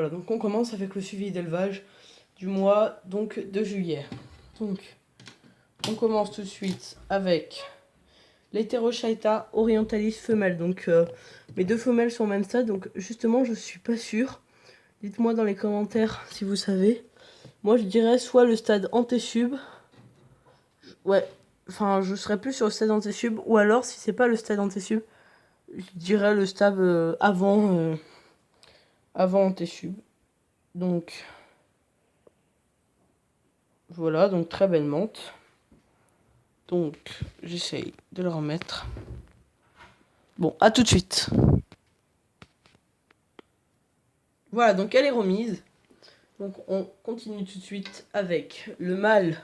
voilà, donc on commence avec le suivi d'élevage du mois donc de juillet. Donc on commence tout de suite avec l'Heterochaeta orientalis femelle. Donc mes deux femelles sont au même stade, donc justement je suis pas sûr. Dites-moi dans les commentaires si vous savez. Moi je dirais soit le stade antésub. Ouais, enfin je serais plus sur le stade antésub, ou alors si c'est pas le stade antésub, je dirais le stade avant antésub. Donc voilà, donc très belle menthe. Donc j'essaye de le remettre. Bon, à tout de suite. Voilà, donc elle est remise. Donc on continue tout de suite avec le mâle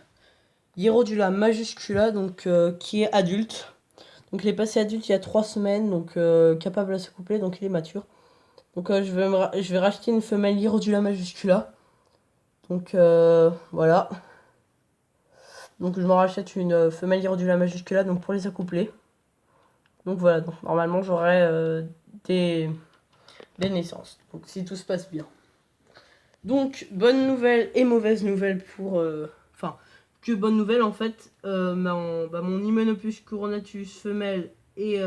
Hierodula majuscula, donc qui est adulte. Donc il est passé adulte il y a 3 semaines, donc capable à s'accoupler, donc il est mature. Donc je vais racheter une femelle Hierodula majuscula. Donc voilà. Donc je m'en rachète une femelle Hierodula majuscula donc pour les accoupler. Donc voilà, donc normalement j'aurai des naissances. Donc si tout se passe bien. Donc bonne nouvelle et mauvaise nouvelle pour... Enfin, que bonne nouvelle en fait. Mon Hymenopus coronatus femelle est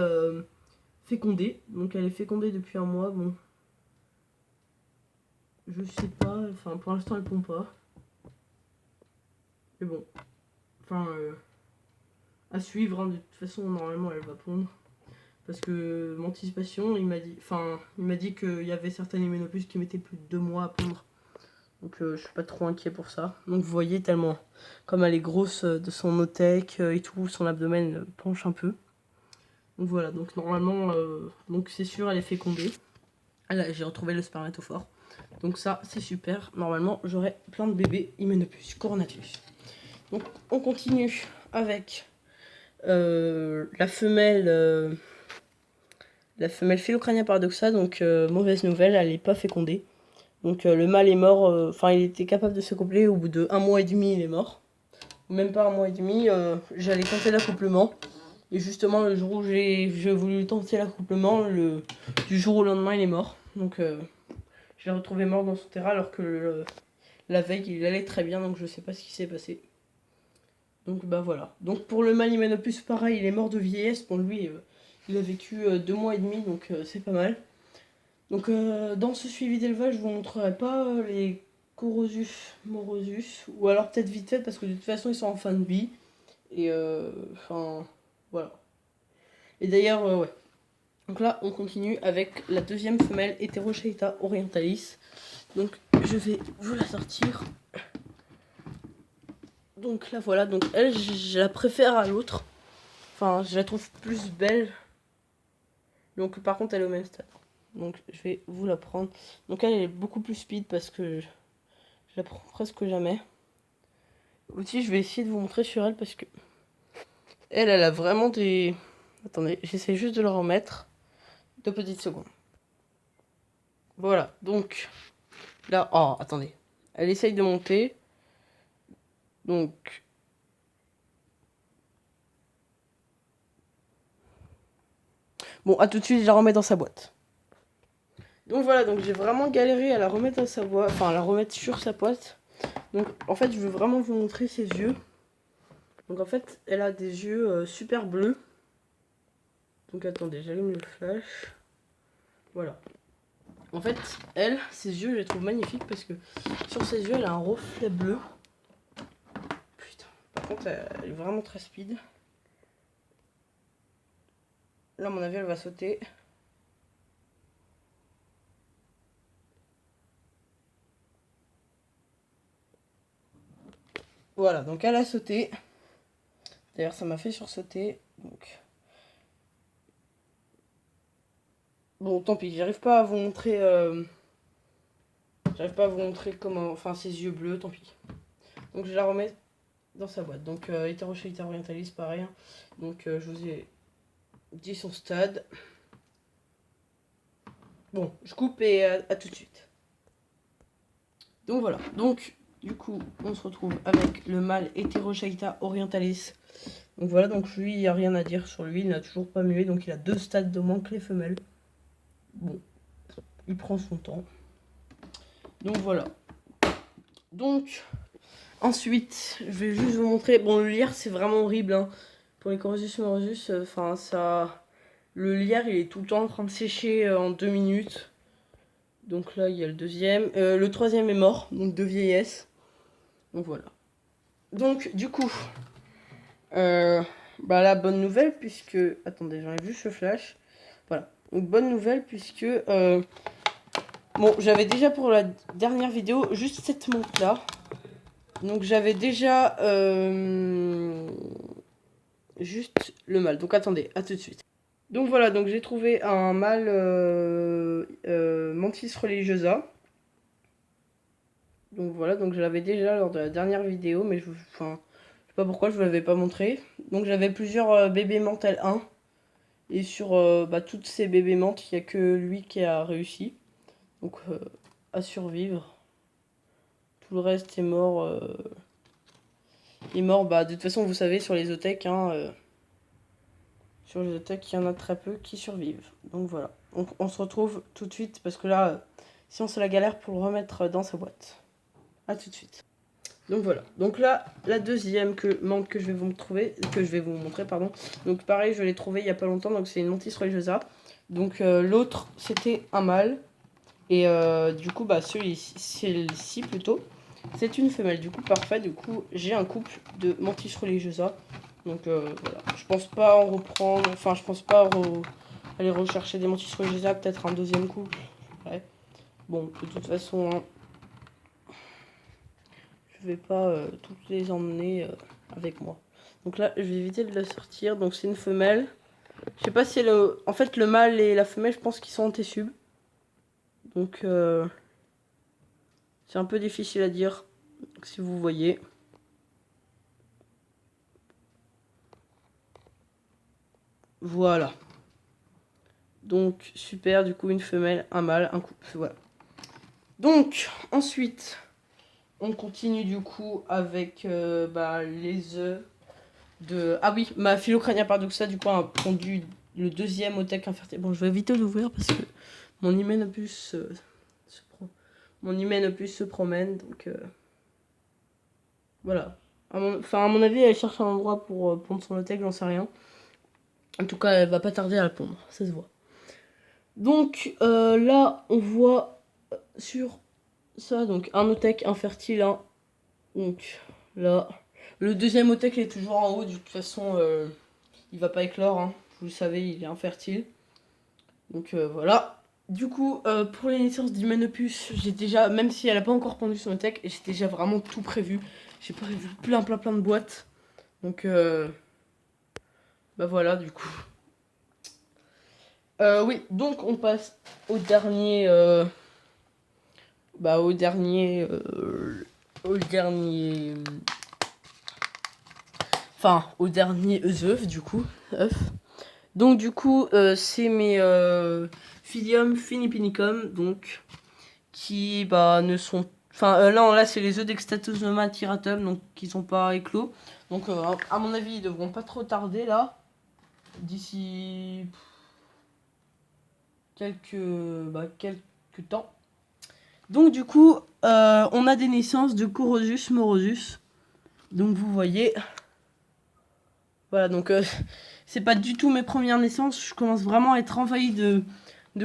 fécondée. Donc elle est fécondée depuis un mois. Bon, je sais pas. Enfin pour l'instant elle pond pas. Mais bon. Enfin à suivre. Hein, de toute façon normalement elle va pondre. Parce que mon anticipation, il m'a dit qu'il y avait certains hyménopus qui mettaient plus de 2 mois à pondre. Donc je suis pas trop inquiet pour ça. Donc vous voyez tellement, comme elle est grosse de son othèque et tout, son abdomen penche un peu. Donc voilà, donc normalement, donc c'est sûr elle est fécondée. Là j'ai retrouvé le spermatophore. Donc ça c'est super. Normalement j'aurai plein de bébés hyménopus coronatus. Donc on continue avec la femelle Philocrania paradoxa. Donc mauvaise nouvelle, elle n'est pas fécondée. Donc le mâle est mort, il était capable de se coupler, au bout de 1 mois et demi il est mort. Même pas 1 mois et demi, j'allais tenter l'accouplement. Et justement le jour où j'ai voulu tenter l'accouplement, du jour au lendemain il est mort. Donc je l'ai retrouvé mort dans son terrain alors que la veille il allait très bien, donc je sais pas ce qui s'est passé. Donc bah voilà. Donc pour le mâle Hymenopus pareil, il est mort de vieillesse. Bon lui il a vécu 2 mois et demi, donc c'est pas mal. Donc dans ce suivi d'élevage, je vous montrerai pas les Corosus morosus, ou alors peut-être vite fait parce que de toute façon ils sont en fin de vie. Et voilà. Et d'ailleurs, ouais. Donc là, on continue avec la deuxième femelle Heterochaeta orientalis. Donc je vais vous la sortir. Donc là voilà, donc elle, je la préfère à l'autre. Enfin, je la trouve plus belle. Donc par contre, elle est au même stade. Donc je vais vous la prendre. Donc elle est beaucoup plus speed parce que je la prends presque jamais. Aussi je vais essayer de vous montrer sur elle parce que elle a vraiment des... Attendez, j'essaie juste de la remettre. 2 petites secondes. Voilà, donc là, oh attendez. Elle essaye de monter. Donc bon, à tout de suite, je la remets dans sa boîte. Donc voilà, donc j'ai vraiment galéré à la remettre dans sa boîte, enfin à la remettre sur sa boîte. Donc en fait, je veux vraiment vous montrer ses yeux. Donc en fait, elle a des yeux super bleus. Donc attendez, j'allume le flash. Voilà. En fait, elle, ses yeux, je les trouve magnifiques parce que sur ses yeux, elle a un reflet bleu. Putain, par contre, elle est vraiment très speed. Là, à mon avis, elle va sauter. Voilà, donc elle a sauté. D'ailleurs, ça m'a fait sursauter. Donc... Bon, tant pis, j'arrive pas à vous montrer... J'arrive pas à vous montrer comment... Enfin, ses yeux bleus, tant pis. Donc, je la remets dans sa boîte. Donc, Heterochaeta orientalis, pareil. Donc, je vous ai dit son stade. Bon, je coupe et à tout de suite. Donc, voilà. Donc, du coup, on se retrouve avec le mâle Heterochaeta orientalis. Donc, voilà. Donc, lui, il n'y a rien à dire sur lui. Il n'a toujours pas mué. Donc, il a 2 stades de moins que les femelles. Bon, il prend son temps. Donc voilà. Donc ensuite, je vais juste vous montrer. Bon, le lierre c'est vraiment horrible hein. Pour les Coresus morosus, enfin ça, le lierre il est tout le temps en train de sécher en 2 minutes. Donc là il y a le deuxième, le troisième est mort, donc de vieillesse. Donc voilà. Donc du coup, bah la bonne nouvelle puisque, attendez, j'enlève juste le flash. Voilà. Donc bonne nouvelle puisque bon, j'avais déjà pour la dernière vidéo juste cette montre là. Donc j'avais déjà juste le mâle. Donc attendez, à tout de suite. Donc voilà, donc j'ai trouvé un mâle Mantis religiosa. Donc voilà, donc je l'avais déjà lors de la dernière vidéo, mais je sais pas pourquoi je vous l'avais pas montré. Donc j'avais plusieurs bébés mentales 1. Et sur toutes ces bébés mentes, il n'y a que lui qui a réussi. Donc à survivre. Tout le reste est mort. Il est mort, de toute façon vous savez sur les zootech, sur les zootech il y en a très peu qui survivent. Donc voilà, on se retrouve tout de suite parce que là, sinon c'est la galère pour le remettre dans sa boîte. A tout de suite. Donc voilà, donc là, la deuxième menthe que je vais vous montrer, pardon. Donc pareil, je l'ai trouvé il y a pas longtemps, donc c'est une Mantis religiosa. Donc l'autre, c'était un mâle. Et du coup, celui-ci plutôt, c'est une femelle. Du coup, parfait, du coup, j'ai un couple de Mantis religiosa. Donc voilà, je pense pas en reprendre, enfin je pense pas aller rechercher des Mantis religiosa, peut-être un deuxième couple. Ouais. Bon, de toute façon... hein, je vais pas toutes les emmener avec moi. Donc là, je vais éviter de la sortir. Donc c'est une femelle. Je sais pas si en fait, le mâle et la femelle, je pense qu'ils sont en T-sub. Donc c'est un peu difficile à dire. Donc, si vous voyez. Voilà. Donc super, du coup une femelle, un mâle, un couple. Voilà. Donc ensuite, on continue du coup avec les œufs. Ah oui, ma Philocrania paradoxa du coup a pondu le deuxième otech infertile. Bon, je vais éviter d'ouvrir parce que mon hyménopus se promène, donc voilà. À mon avis, elle cherche un endroit pour pondre son otech, j'en sais rien. En tout cas, elle va pas tarder à la pondre, ça se voit. Donc là, on voit sur ça, donc un otech infertile, hein. Donc là... Le deuxième otech est toujours en haut, de toute façon il va pas éclore, hein. Vous le savez, il est infertile. Donc voilà. Du coup, pour les naissances d'Hyménopus, j'ai déjà, même si elle a pas encore pendu son otech, j'ai déjà vraiment tout prévu. J'ai prévu plein de boîtes. Donc voilà, du coup. Oui, donc on passe au dernier... au dernier œuf, du coup. Donc du coup, c'est mes Philium philippinicum, donc qui ne sont... là c'est les œufs d'Extatosoma tiratum, donc qui sont pas éclos. Donc à mon avis, ils devront pas trop tarder là. D'ici quelques temps. Donc du coup, on a des naissances de Coresus morosus. Donc vous voyez... Voilà, donc c'est pas du tout mes premières naissances. Je commence vraiment à être envahi de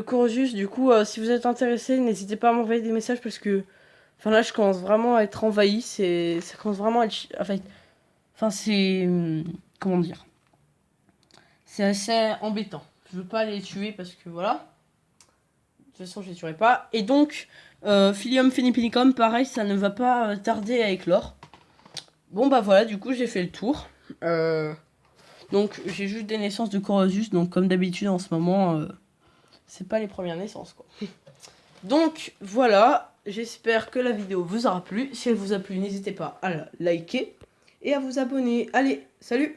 Coresus. Du coup, si vous êtes intéressé, n'hésitez pas à m'envoyer des messages parce que... Enfin là, je commence vraiment à être envahi. Ça commence vraiment à être... Enfin, c'est... Comment dire? C'est assez embêtant. Je veux pas les tuer parce que voilà. De toute façon, je les tuerai pas. Et donc, Philium philippinicum, pareil, ça ne va pas tarder à éclore. Bon, voilà, du coup, j'ai fait le tour. Donc j'ai juste des naissances de Coresus, donc comme d'habitude en ce moment, c'est pas les premières naissances quoi. Donc voilà, j'espère que la vidéo vous aura plu. Si elle vous a plu, n'hésitez pas à la liker et à vous abonner. Allez, salut!